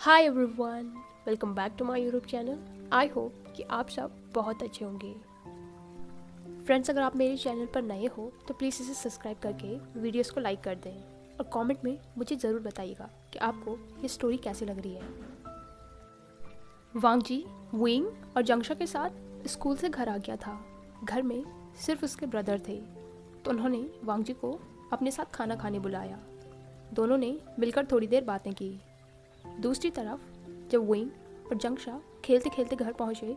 Hi everyone, welcome back to my YouTube channel. I hope कि आप सब बहुत अच्छे होंगे। फ्रेंड्स, अगर आप मेरे चैनल पर नए हो तो प्लीज़ इसे सब्सक्राइब करके वीडियोस को लाइक कर दें और कमेंट में मुझे ज़रूर बताइएगा कि आपको ये स्टोरी कैसी लग रही है। वांग जी विंग और जंगशा के साथ स्कूल से घर आ गया था। घर में सिर्फ उसके ब्रदर थे, तो उन्होंने वांग जी को अपने साथ खाना खाने बुलाया। दोनों ने मिलकर थोड़ी देर बातें की। दूसरी तरफ जब विंग और जंगशा खेलते खेलते घर पहुंचे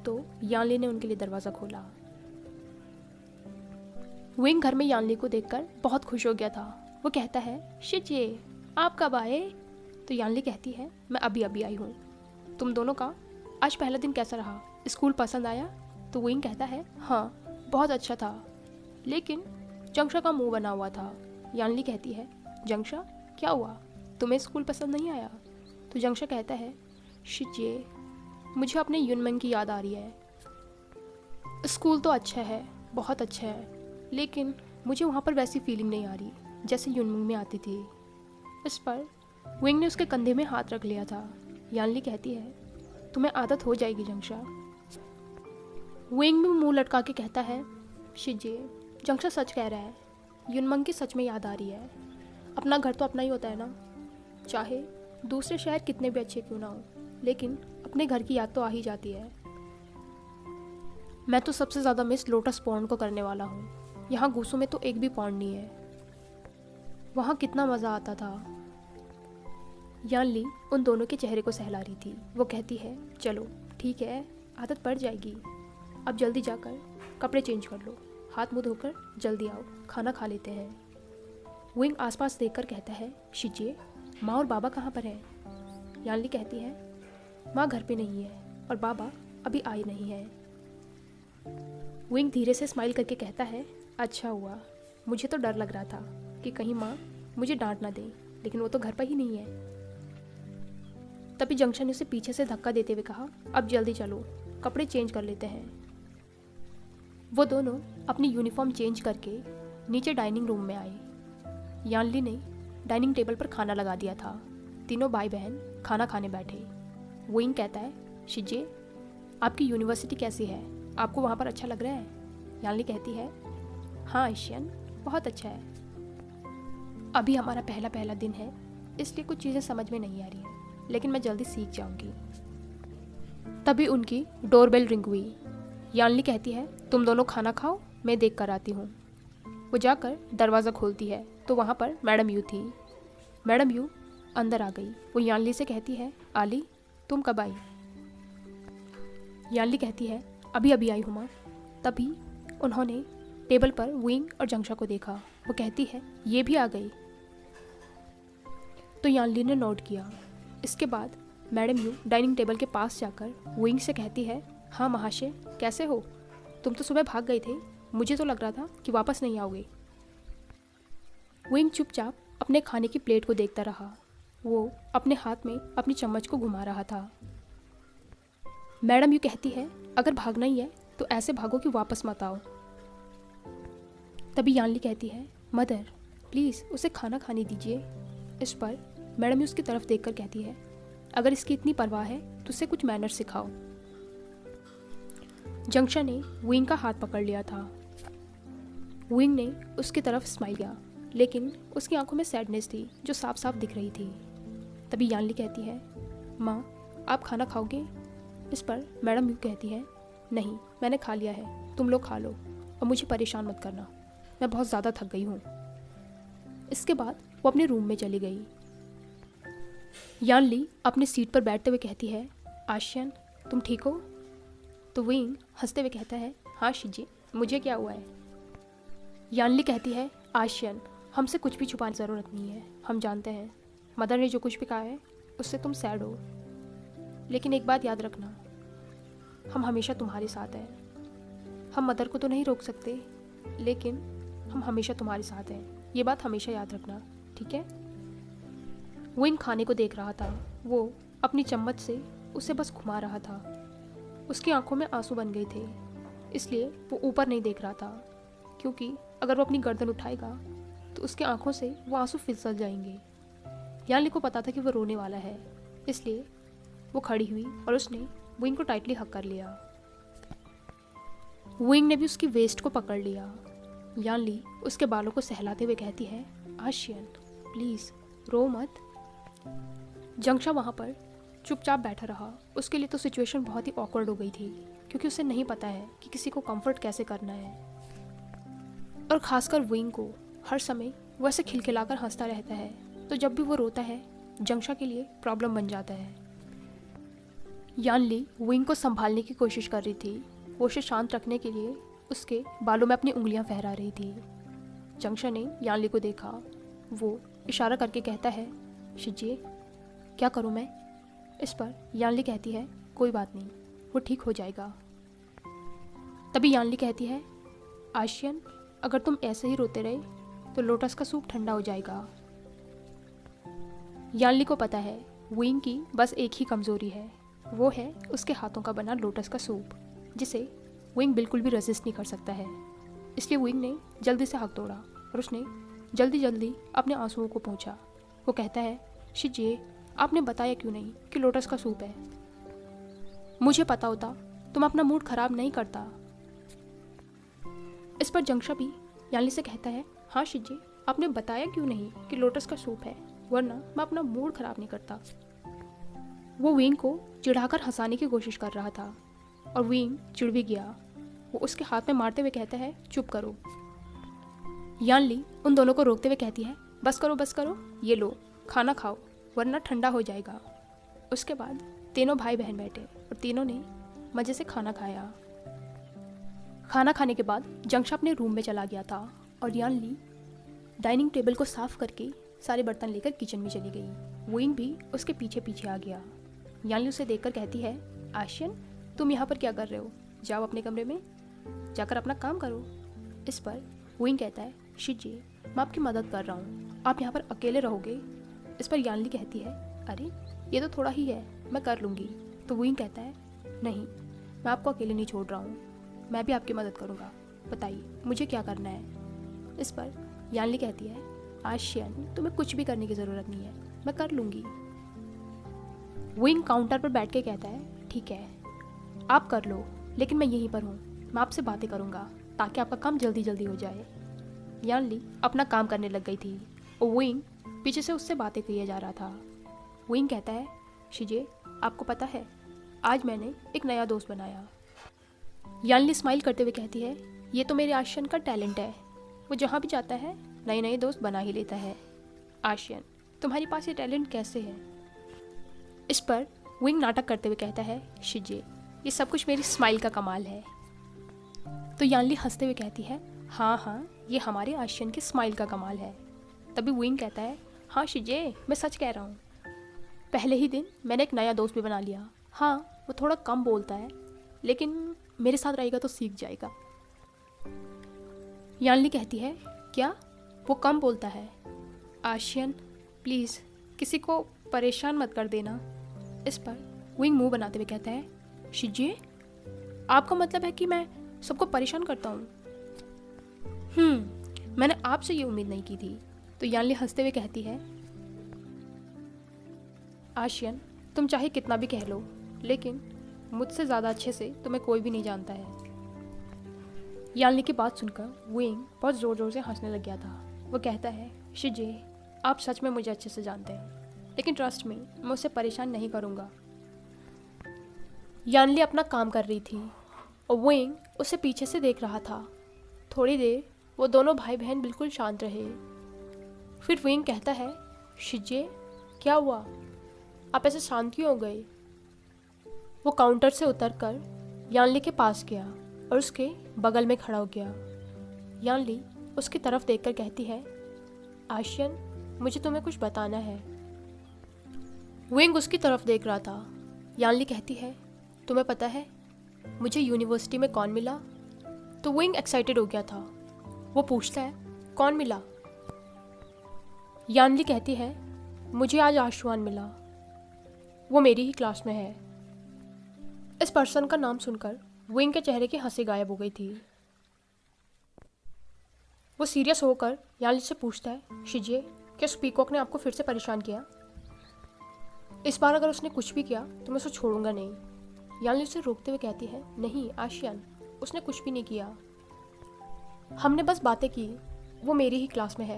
तो यानली ने उनके लिए दरवाज़ा खोला। विंग घर में यानली को देखकर बहुत खुश हो गया था। वो कहता है, शिचे, आप कब आए? तो यानली कहती है, मैं अभी अभी आई हूँ। तुम दोनों का आज पहला दिन कैसा रहा? स्कूल पसंद आया? तो विंग कहता है, हाँ बहुत अच्छा था, लेकिन जंगशा का मुंह बना हुआ था। यानली कहती है, जंगशा क्या हुआ, तुम्हें स्कूल पसंद नहीं आया? तो जंगशा कहता है, शिचे, मुझे अपने युनमंग की याद आ रही है। स्कूल तो अच्छा है, बहुत अच्छा है, लेकिन मुझे वहाँ पर वैसी फीलिंग नहीं आ रही जैसे युनमंग में आती थी। इस पर विंग ने उसके कंधे में हाथ रख लिया था। यानली कहती है, तुम्हें आदत हो जाएगी जंगशा। विंग भी मुंह लटका के कहता है, शिजे, जंगशा सच कह रहा है, युनमंग की सच में याद आ रही है। अपना घर तो अपना ही होता है ना, चाहे दूसरे शहर कितने भी अच्छे क्यों ना हो, लेकिन अपने घर की याद तो आ ही जाती है। मैं तो सबसे ज़्यादा मिस लोटस पॉन्ड को करने वाला हूँ। यहाँ घूसों में तो एक भी पॉन्ड नहीं है। वहाँ कितना मज़ा आता था। यानली उन दोनों के चेहरे को सहला रही थी। वो कहती है, चलो ठीक है, आदत पड़ जाएगी। अब जल्दी जाकर कपड़े चेंज कर लो, हाथ मुँह धोकर जल्दी आओ, खाना खा लेते हैं। विंग आसपास देखकर कहता है, शिजे, माँ और बाबा कहाँ पर हैं? यानली कहती है, माँ घर पे नहीं है और बाबा अभी आए नहीं हैं। विंग धीरे से स्माइल करके कहता है, अच्छा हुआ, मुझे तो डर लग रहा था कि कहीं माँ मुझे डांट ना दे, लेकिन वो तो घर पर ही नहीं है। तभी जंक्शन ने उसे पीछे से धक्का देते हुए कहा, अब जल्दी चलो, कपड़े चेंज कर लेते हैं। वो दोनों अपनी यूनिफॉर्म चेंज करके नीचे डाइनिंग रूम में आए। यानली ने डाइनिंग टेबल पर खाना लगा दिया था। तीनों भाई बहन खाना खाने बैठे। विंग कहता है, शिजे, आपकी यूनिवर्सिटी कैसी है? आपको वहाँ पर अच्छा लग रहा है? यानली कहती है, हाँ एशियन, बहुत अच्छा है। अभी हमारा पहला दिन है, इसलिए कुछ चीज़ें समझ में नहीं आ रही हैं, लेकिन मैं जल्दी सीख जाऊंगी। तभी उनकी डोरबेल रिंग हुई। यानली कहती है, तुम दोनों खाना खाओ, मैं देख कर आती हूँ। वो जाकर दरवाज़ा खोलती है तो वहाँ पर मैडम यू थी। मैडम यू अंदर आ गई। वो यानली से कहती है, आली, तुम कब आई? यानली कहती है, अभी अभी आई हूँ माँ। तभी उन्होंने टेबल पर विंग और जंगशा को देखा। वो कहती है, ये भी आ गई। तो यानली ने नोट किया। इसके बाद मैडम यू डाइनिंग टेबल के पास जाकर विंग से कहती है, हाँ महाशय, कैसे हो? तुम तो सुबह भाग गए थे, मुझे तो लग रहा था कि वापस नहीं आओगे। विंग चुपचाप अपने खाने की प्लेट को देखता रहा। वो अपने हाथ में अपनी चम्मच को घुमा रहा था। मैडम यू कहती है, अगर भागना ही है तो ऐसे भागो कि वापस मत आओ। तभी यानली कहती है, मदर प्लीज़ उसे खाना खाने दीजिए। इस पर मैडम यू उसकी तरफ देखकर कहती है, अगर इसकी इतनी परवाह है तो उसे कुछ मैनर सिखाओ। जंगशा ने विंग का हाथ पकड़ लिया था। विंग ने उसकी तरफ स्माइल किया, लेकिन उसकी आंखों में सैडनेस थी जो साफ साफ दिख रही थी। तभी यानली कहती है, माँ आप खाना खाओगे? इस पर मैडम यू कहती है, नहीं मैंने खा लिया है, तुम लोग खा लो और मुझे परेशान मत करना, मैं बहुत ज़्यादा थक गई हूँ। इसके बाद वो अपने रूम में चली गई। यानली अपनी सीट पर बैठते हुए कहती है, आशियन तुम ठीक हो? तो विंग हंसते हुए कहता है, हाँ शिजी, मुझे क्या हुआ है? यानली कहती है, आशियन हमसे कुछ भी छुपाने की ज़रूरत नहीं है, हम जानते हैं मदर ने जो कुछ भी कहा है उससे तुम सैड हो, लेकिन एक बात याद रखना, हम हमेशा तुम्हारे साथ हैं। हम मदर को तो नहीं रोक सकते, लेकिन हम हमेशा तुम्हारे साथ हैं, ये बात हमेशा याद रखना, ठीक है? विंग खाने को देख रहा था। वो अपनी चम्मच से उसे बस घुमा रहा था। उसकी आंखों में आंसू बन गए थे, इसलिए वो ऊपर नहीं देख रहा था, क्योंकि अगर वो अपनी गर्दन उठाएगा तो उसकी आंखों से वो आंसू फिसल जाएंगे। यानली को पता था कि वो रोने वाला है, इसलिए वो खड़ी हुई और उसने विंग को टाइटली हक कर लिया। विंग ने भी उसकी वेस्ट को पकड़ लिया। यानली उसके बालों को सहलाते हुए कहती है, आशियन प्लीज़ रो मत। जंक्षा वहाँ पर चुपचाप बैठा रहा। उसके लिए तो सिचुएशन बहुत ही ऑकवर्ड हो गई थी, क्योंकि उसे नहीं पता है कि किसी को कंफर्ट कैसे करना है। और ख़ासकर विंग को हर समय वो ऐसे खिलखिलाकर हंसता रहता है, तो जब भी वो रोता है जंक्षा के लिए प्रॉब्लम बन जाता है। यानली विंग को संभालने की कोशिश कर रही थी। वो उसे शांत रखने के लिए उसके बालों में अपनी उंगलियां फहरा रही थी। जंक्षा ने यानली को देखा। वो इशारा करके कहता है, शिजिए क्या करूं मैं? इस पर यानली कहती है, कोई बात नहीं, वो ठीक हो जाएगा। तभी यानली कहती है, आशियन अगर तुम ऐसे ही रोते रहे तो लोटस का सूप ठंडा हो जाएगा। यानली को पता है विंग की बस एक ही कमज़ोरी है, वो है उसके हाथों का बना लोटस का सूप, जिसे विंग बिल्कुल भी रेजिस्ट नहीं कर सकता है। इसलिए विंग ने जल्दी से हाथ तोड़ा और उसने जल्दी जल्दी अपने आंसुओं को पोंछा। वो कहता है, शिजिए आपने बताया क्यों नहीं कि लोटस का सूप है? मुझे पता होता तुम अपना मूड खराब नहीं करता। इस पर जंक्षा भी यानली से कहता है, हाँ शिजिए आपने बताया क्यों नहीं कि लोटस का सूप है, वरना मैं अपना मूड खराब नहीं करता। वो विंग को चिढ़ाकर हंसाने की कोशिश कर रहा था और विंग चिढ़ भी गया। वो उसके हाथ में मारते हुए कहता है, चुप करो। यानली उन दोनों को रोकते हुए कहती है, बस करो, ये लो खाना खाओ वरना ठंडा हो जाएगा। उसके बाद तीनों भाई बहन बैठे और तीनों ने मज़े से खाना खाया। खाना खाने के बाद जंक्षा अपने रूम में चला गया था और यानली डाइनिंग टेबल को साफ करके सारे बर्तन लेकर किचन में चली गई। विंग भी उसके पीछे पीछे आ गया। यानली उसे देखकर कहती है, आशियन तुम यहाँ पर क्या कर रहे हो? जाओ अपने कमरे में जाकर अपना काम करो। इस पर विंग कहता है, शिजिए मैं आपकी मदद कर रहा हूँ, आप यहाँ पर अकेले रहोगे? इस पर यानली कहती है, अरे ये तो थोड़ा ही है, मैं कर लूँगी। तो विंग कहता है, नहीं मैं आपको अकेले नहीं छोड़ रहा हूँ, मैं भी आपकी मदद करूँगा, बताइए मुझे क्या करना है? इस पर यानली कहती है, आशियन तुम्हें कुछ भी करने की ज़रूरत नहीं है, मैं कर लूँगी। विंग काउंटर पर बैठ के कहता है, ठीक है आप कर लो, लेकिन मैं यहीं पर हूँ, मैं आपसे बातें करूँगा ताकि आपका काम जल्दी जल्दी हो जाए। यानली अपना काम करने लग गई थी और विंग पीछे से उससे बातें किया जा रहा था। विंग कहता है, शिजिए आपको पता है आज मैंने एक नया दोस्त बनाया। यानली स्माइल करते हुए कहती है, ये तो मेरे आशियन का टैलेंट है, वो जहाँ भी जाता है नए नए दोस्त बना ही लेता है। आशियन तुम्हारे पास ये टैलेंट कैसे है? इस पर विंग नाटक करते हुए कहता है, शिजिए ये सब कुछ मेरी स्माइल का कमाल है। तो यानली हंसते हुए कहती है, हाँ ये हमारे आशियन की स्माइल का कमाल है। तभी विंग कहता है, हाँ शिजिए मैं सच कह रहा हूँ, पहले ही दिन मैंने एक नया दोस्त भी बना लिया। हाँ वो थोड़ा कम बोलता है, लेकिन मेरे साथ रहेगा तो सीख जाएगा। यानली कहती है, क्या वो कम बोलता है? आशियन प्लीज़ किसी को परेशान मत कर देना। इस पर विंग मुंह बनाते हुए कहता है, शिजिए आपका मतलब है कि मैं सबको परेशान करता हूँ? मैंने आपसे ये उम्मीद नहीं की थी। तो यानली हंसते हुए कहती है, आशियन तुम चाहे कितना भी कह लो, लेकिन मुझसे ज़्यादा अच्छे से तुम्हें कोई भी नहीं जानता है। यानली की बात सुनकर विंग बहुत ज़ोर ज़ोर से हंसने लग गया था। वो कहता है, शिजिए आप सच में मुझे अच्छे से जानते हैं, लेकिन ट्रस्ट में मैं उसे परेशान नहीं करूँगा। यानली अपना काम कर रही थी और विंग उसे पीछे से देख रहा था। थोड़ी देर वो दोनों भाई बहन बिल्कुल शांत रहे। फिर विंग कहता है, शिजिए क्या हुआ, आप ऐसे शांत क्यों हो गए? वो काउंटर से उतरकर यानली के पास गया और उसके बगल में खड़ा हो गया। यानली उसकी तरफ देखकर कहती है, आशियन मुझे तुम्हें कुछ बताना है। विंग उसकी तरफ देख रहा था। यानली कहती है, तुम्हें पता है मुझे यूनिवर्सिटी में कौन मिला? तो विंग एक्साइटेड हो गया था। वो पूछता है, कौन मिला? यानली कहती है, मुझे आज आशुआन मिला, वो मेरी ही क्लास में है। इस पर्सन का नाम सुनकर विंग के चेहरे की हंसी गायब हो गई थी। वो सीरियस होकर यानली से पूछता है, शिजिए क्या उस पीकॉक ने आपको फिर से परेशान किया? इस बार अगर उसने कुछ भी किया तो मैं उसे छोड़ूंगा नहीं। यानली उसे रोकते हुए कहती है, नहीं आशियन, उसने कुछ भी नहीं किया, हमने बस बातें की, वो मेरी ही क्लास में है।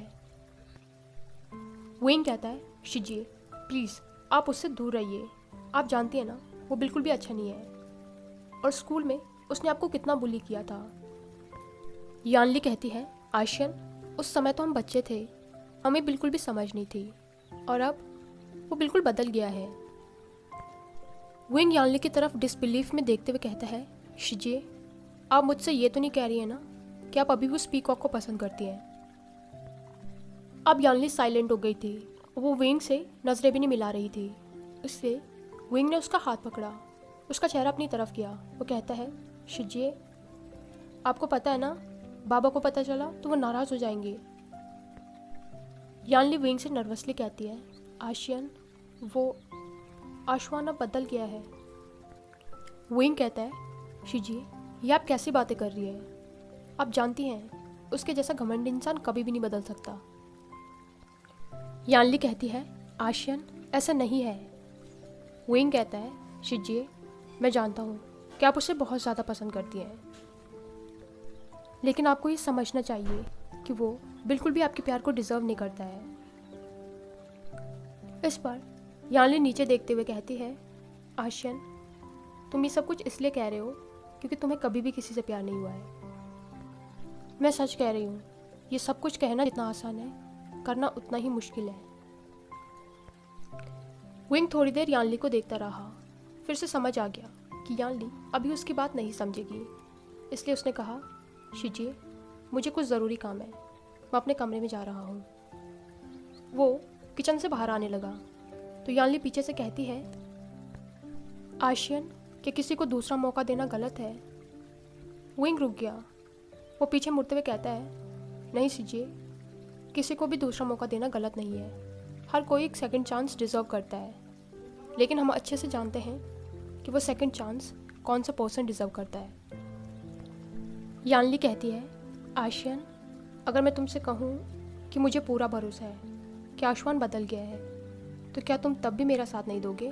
वेइंग कहता है, शिजिए प्लीज़ आप उससे दूर रहिए, आप जानती हैं ना वो बिल्कुल भी अच्छा नहीं है, और स्कूल में उसने आपको कितना बुली किया था। यानली कहती है, आशियन उस समय तो हम बच्चे थे, हमें बिल्कुल भी समझ नहीं थी, और अब वो बिल्कुल बदल गया है। विंग यानली की तरफ डिसबिलीफ में देखते हुए कहता है, शिजिए आप मुझसे ये तो नहीं कह रही है ना कि आप अभी भी उस पीकॉक को पसंद करती हैं। अब यानली साइलेंट हो गई थी, वो विंग से नजरें भी नहीं मिला रही थी। इससे विंग ने उसका हाथ पकड़ा, उसका चेहरा अपनी तरफ किया। वो कहता है, शिजिए आपको पता है ना, बाबा को पता चला तो वो नाराज़ हो जाएंगे। यानली विंग से नर्वसली कहती है, आशियन वो आशवान अब बदल गया है। विंग कहता है, शिजिए ये आप कैसी बातें कर रही है, आप जानती हैं उसके जैसा घमंड इंसान कभी भी नहीं बदल सकता। यानली कहती है, आशियन ऐसा नहीं है। विंग कहता है, शिजिए मैं जानता हूँ कि आप उसे बहुत ज़्यादा पसंद करती हैं, लेकिन आपको ये समझना चाहिए कि वो बिल्कुल भी आपके प्यार को डिज़र्व नहीं करता है। इस पर यानली नीचे देखते हुए कहती है, आशियन तुम ये सब कुछ इसलिए कह रहे हो क्योंकि तुम्हें कभी भी किसी से प्यार नहीं हुआ है। मैं सच कह रही हूँ, ये सब कुछ कहना जितना आसान है करना उतना ही मुश्किल है। विंग थोड़ी देर यानली को देखता रहा, फिर से समझ आ गया कि यानली अभी उसकी बात नहीं समझेगी, इसलिए उसने कहा, शिजिए मुझे कुछ ज़रूरी काम है, मैं अपने कमरे में जा रहा हूँ। वो किचन से बाहर आने लगा तो यानली पीछे से कहती है, आशियन कि किसी को दूसरा मौका देना गलत है। विंग रुक गया, वो पीछे मुड़ते हुए कहता है, नहीं शिजिए किसी को भी दूसरा मौका देना गलत नहीं है, हर कोई एक सेकंड चांस डिज़र्व करता है, लेकिन हम अच्छे से जानते हैं कि वो सेकंड चांस कौन सा पर्सन डिज़र्व करता है। यानली कहती है, आशियन अगर मैं तुमसे कहूँ कि मुझे पूरा भरोसा है कि आशवान बदल गया है, तो क्या तुम तब भी मेरा साथ नहीं दोगे?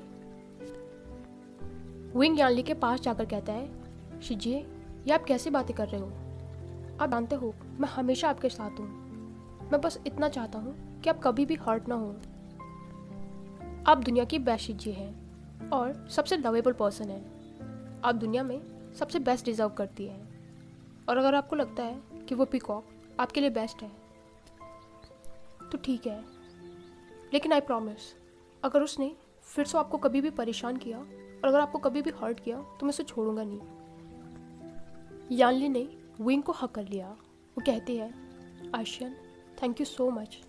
विंग यानली के पास जाकर कहता है, शिजिए ये आप कैसी बातें कर रहे हो, आप जानते हो मैं हमेशा आपके साथ हूँ, मैं बस इतना चाहता हूँ कि आप कभी भी हर्ट ना हो। आप दुनिया की बेस्ट शिजिए हैं और सबसे लवेबल पर्सन हैं, आप दुनिया में सबसे बेस्ट डिज़र्व करती हैं, और अगर आपको लगता है कि वो पीकॉक आपके लिए बेस्ट है तो ठीक है, लेकिन आई प्रॉमिस अगर उसने फिर से आपको कभी भी परेशान किया और अगर आपको कभी भी हर्ट किया तो मैं उसे छोड़ूंगा नहीं। यानली ने विंग को हक कर लिया। वो कहती है, Ashiyan thank you so much,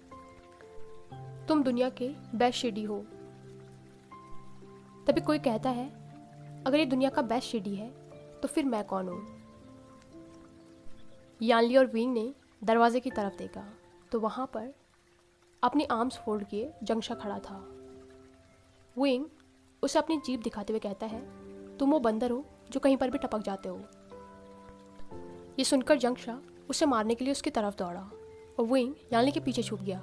तुम दुनिया के बेस्ट शेडी हो। तभी कोई कहता है, अगर ये दुनिया का बेस्ट शेडी है तो फिर मैं कौन हूँ? यानली और विंग ने दरवाजे की तरफ देखा तो वहाँ पर अपनी आर्म्स फोल्ड किए जंगशा खड़ा था। विंग उसे अपनी जीभ दिखाते हुए कहता है, तुम वो बंदर हो जो कहीं पर भी टपक जाते हो। ये सुनकर जंगशा उसे मारने के लिए उसकी तरफ दौड़ा और विंग यानली के पीछे छुप गया।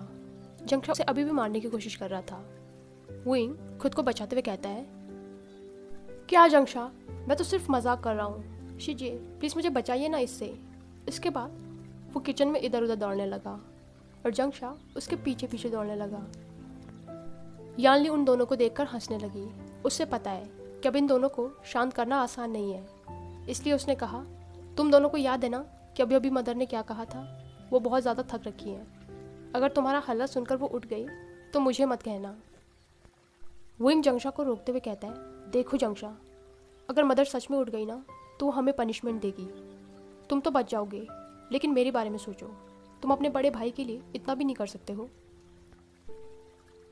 जंगशा उसे अभी भी मारने की कोशिश कर रहा था। विंग खुद को बचाते हुए कहता है, क्या जंगशा, मैं तो सिर्फ मजाक कर रहा हूँ, शिजिए प्लीज़ मुझे बचाइए ना इससे। इसके बाद वो किचन में इधर उधर दौड़ने लगा और जंगशा उसके पीछे पीछे दौड़ने लगा। यानली उन दोनों को देखकर हंसने लगी। उससे पता है कि अब इन दोनों को शांत करना आसान नहीं है, इसलिए उसने कहा, तुम दोनों को याद है ना कि अभी अभी मदर ने क्या कहा था, वो बहुत ज़्यादा थक रखी हैं, अगर तुम्हारा हल्ला सुनकर वो उठ गई तो मुझे मत कहना। विंग जंगशा को रोकते हुए कहता है, देखो जंगशा, अगर मदर सच में उठ गई ना तो वो हमें पनिशमेंट देगी, तुम तो बच जाओगे, लेकिन मेरे बारे में सोचो, तुम अपने बड़े भाई के लिए इतना भी नहीं कर सकते हो।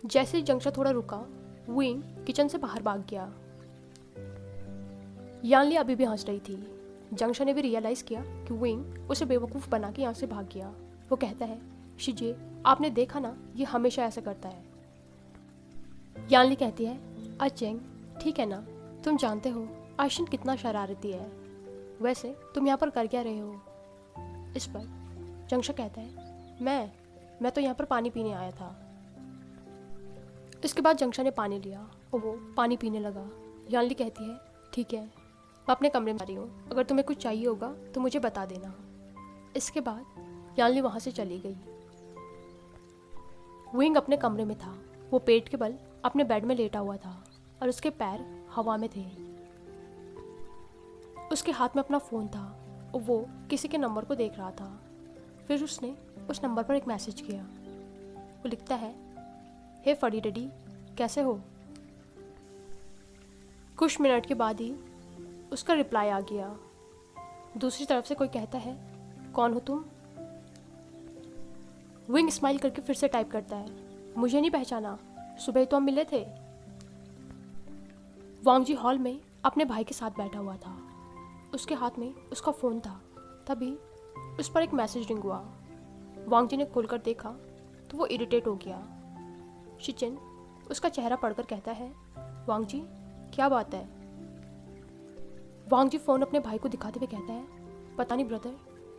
जैसे ही जंगशा थोड़ा रुका, विंग किचन से बाहर भाग गया। यानली अभी भी हंस रही थी। जंगशा ने भी रियलाइज़ किया कि विंग उसे बेवकूफ़ बना के यहाँ से भाग गया। वो कहता है, शिजिए आपने देखा ना, ये हमेशा ऐसा करता है। यानली कहती है, अचेंग ठीक है ना, तुम जानते हो आशिन कितना शरारती है, वैसे तुम यहाँ पर कर क्या रहे हो? इस पर जंगशा कहता है, मैं तो यहाँ पर पानी पीने आया था। इसके बाद जंगशा ने पानी लिया और वो पानी पीने लगा। यानली कहती है ठीक है, मैं अपने कमरे में आ रही हूँ, अगर तुम्हें कुछ चाहिए होगा तो मुझे बता देना। इसके बाद यानली वहाँ से चली गई। विंग अपने कमरे में था। वो पेट के बल अपने बेड में लेटा हुआ था और उसके पैर हवा में थे। उसके हाथ में अपना फ़ोन था और वो किसी के नंबर को देख रहा था। फिर उसने उस नंबर पर एक मैसेज किया। वो लिखता है, हे फडी डडी, कैसे हो? कुछ मिनट के बाद ही उसका रिप्लाई आ गया। दूसरी तरफ से कोई कहता है, कौन हो तुम? विंग स्माइल करके फिर से टाइप करता है, मुझे नहीं पहचाना, सुबह तो हम मिले थे। वांग जी हॉल में अपने भाई के साथ बैठा हुआ था। उसके हाथ में उसका फ़ोन था। तभी उस पर एक मैसेज रिंग हुआ। वांग जी ने खोलकर देखा तो वो इरिटेट हो गया। शिचिन उसका चेहरा पढ़कर कहता है, वांग जी क्या बात है? वांग जी फ़ोन अपने भाई को दिखाते हुए कहता है, पता नहीं ब्रदर,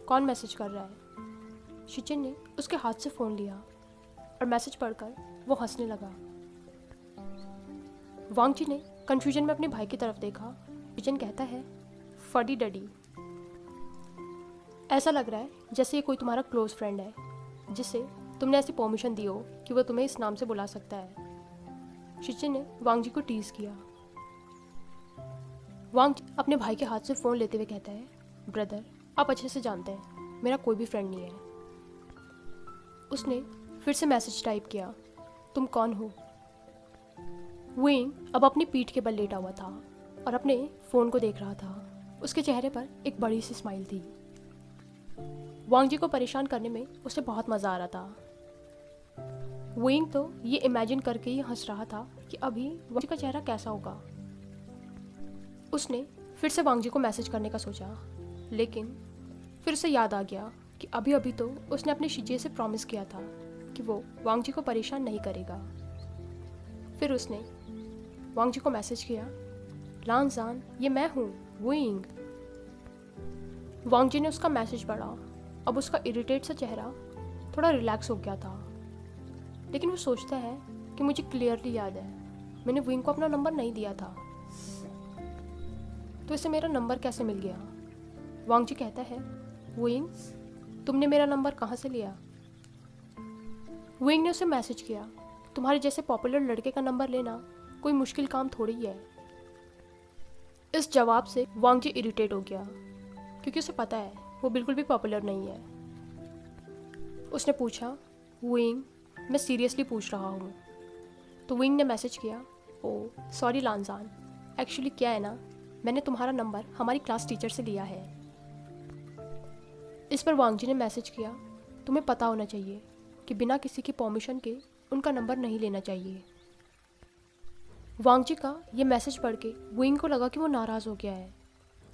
कौन मैसेज कर रहा है? शिचिन ने उसके हाथ से फ़ोन लिया और मैसेज पढ़कर वो हंसने लगा। वांग जी ने कन्फ्यूजन में अपने भाई की तरफ देखा। शिचिन कहता है, फडी डडी, ऐसा लग रहा है जैसे ये कोई तुम्हारा क्लोज फ्रेंड है जिसे तुमने ऐसी परमिशन दी हो कि वो तुम्हें इस नाम से बुला सकता है। शिचिन ने वांग जी को टीज किया। वांग जी अपने भाई के हाथ से फ़ोन लेते हुए कहता है, ब्रदर आप अच्छे से जानते हैं मेरा कोई भी फ्रेंड नहीं है। उसने फिर से मैसेज टाइप किया, तुम कौन हो? विंग अब अपनी पीठ के बल लेटा हुआ था और अपने फ़ोन को देख रहा था। उसके चेहरे पर एक बड़ी सी स्माइल थी। वांग जी को परेशान करने में उसे बहुत मज़ा आ रहा था। विंग तो ये इमेजिन करके ही हंस रहा था कि अभी वांग जी का चेहरा कैसा होगा। उसने फिर से वांग जी को मैसेज करने का सोचा, लेकिन फिर उसे याद आ गया कि अभी अभी तो उसने अपने शिजे से प्रॉमिस किया था कि वो वांग जी को परेशान नहीं करेगा। फिर उसने वांग जी को मैसेज किया, लानजान ये मैं हूँ, विंग। वांग जी ने उसका मैसेज पढ़ा। अब उसका इरिटेट सा चेहरा थोड़ा रिलैक्स हो गया था, लेकिन वो सोचता है कि मुझे क्लियरली याद है मैंने विंग को अपना नंबर नहीं दिया था, तो इसे मेरा नंबर कैसे मिल गया? वांग जी कहता है, विंग तुमने मेरा नंबर कहाँ से लिया? विंग ने उसे मैसेज किया, तुम्हारे जैसे पॉपुलर लड़के का नंबर लेना कोई मुश्किल काम थोड़ी है। इस जवाब से वांग जी इरिटेट हो गया क्योंकि उसे पता है वो बिल्कुल भी पॉपुलर नहीं है। उसने पूछा, विंग मैं सीरियसली पूछ रहा हूँ। तो विंग ने मैसेज किया, ओ सॉरी लानजान, एक्चुअली क्या है ना, मैंने तुम्हारा नंबर हमारी क्लास टीचर से लिया है। इस पर वांग जी ने मैसेज किया, तुम्हें पता होना चाहिए कि बिना किसी की परमिशन के उनका नंबर नहीं लेना चाहिए। वांग जी का ये मैसेज पढ़ के विंग को लगा कि वो नाराज़ हो गया है,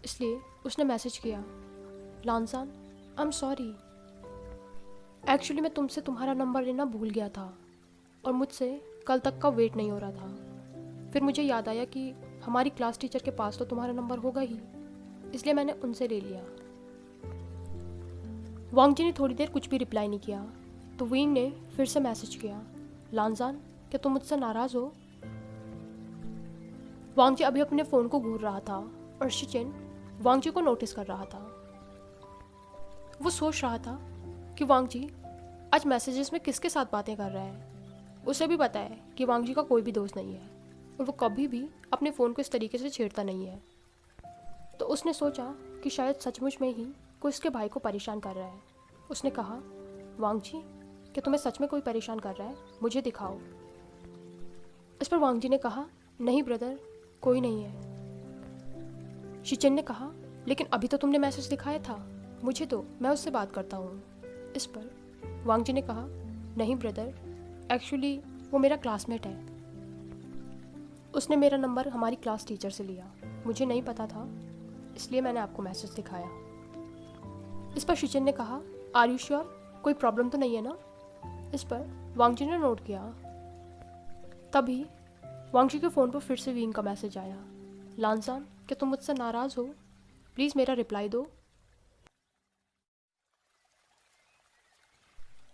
इसलिए उसने मैसेज किया, लानजान आई एम सॉरी, एक्चुअली मैं तुमसे तुम्हारा नंबर लेना भूल गया था और मुझसे कल तक का वेट नहीं हो रहा था। फिर मुझे याद आया कि हमारी क्लास टीचर के पास तो तुम्हारा नंबर होगा ही, इसलिए मैंने उनसे ले लिया। वांग जी ने थोड़ी देर कुछ भी रिप्लाई नहीं किया, तो विंग ने फिर से मैसेज किया, लानजान क्या तुम मुझसे नाराज़ हो? वांग जी अभी अपने फ़ोन को घूर रहा था और शिचिन वांग जी को नोटिस कर रहा था। वो सोच रहा था कि वांग जी आज मैसेजेस में किसके साथ बातें कर रहा है। उसे भी पता है कि वांग जी का कोई भी दोस्त नहीं है और वो कभी भी अपने फ़ोन को इस तरीके से छेड़ता नहीं है। तो उसने सोचा कि शायद सचमुच में ही कोई उसके भाई को परेशान कर रहा है। उसने कहा, वांग जी क्या तुम्हें सच में कोई परेशान कर रहा है, मुझे दिखाओ। इस पर वांग जी ने कहा, नहीं ब्रदर कोई नहीं है। शिचिन ने कहा, लेकिन अभी तो तुमने मैसेज दिखाया था, मुझे दो, मैं उससे बात करता हूँ। इस पर वांग जी ने कहा, नहीं ब्रदर, एक्चुअली वो मेरा क्लासमेट है, उसने मेरा नंबर हमारी क्लास टीचर से लिया, मुझे नहीं पता था, इसलिए मैंने आपको मैसेज दिखाया। इस पर शिचिन ने कहा, आर यू श्योर, कोई प्रॉब्लम तो नहीं है ना? इस पर वांग जी ने नोट किया। तभी वांग जी के फ़ोन पर फिर से विंग का मैसेज आया, लानजान क्या तुम मुझसे नाराज़ हो, प्लीज़ मेरा रिप्लाई दो।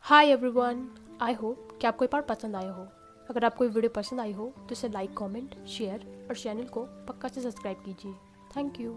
हाय एवरीवन, आई होप कि आपको ये पार्ट पसंद आया हो। अगर आपको ये वीडियो पसंद आई हो तो इसे लाइक, कमेंट, शेयर और चैनल को पक्का से सब्सक्राइब कीजिए। Thank you.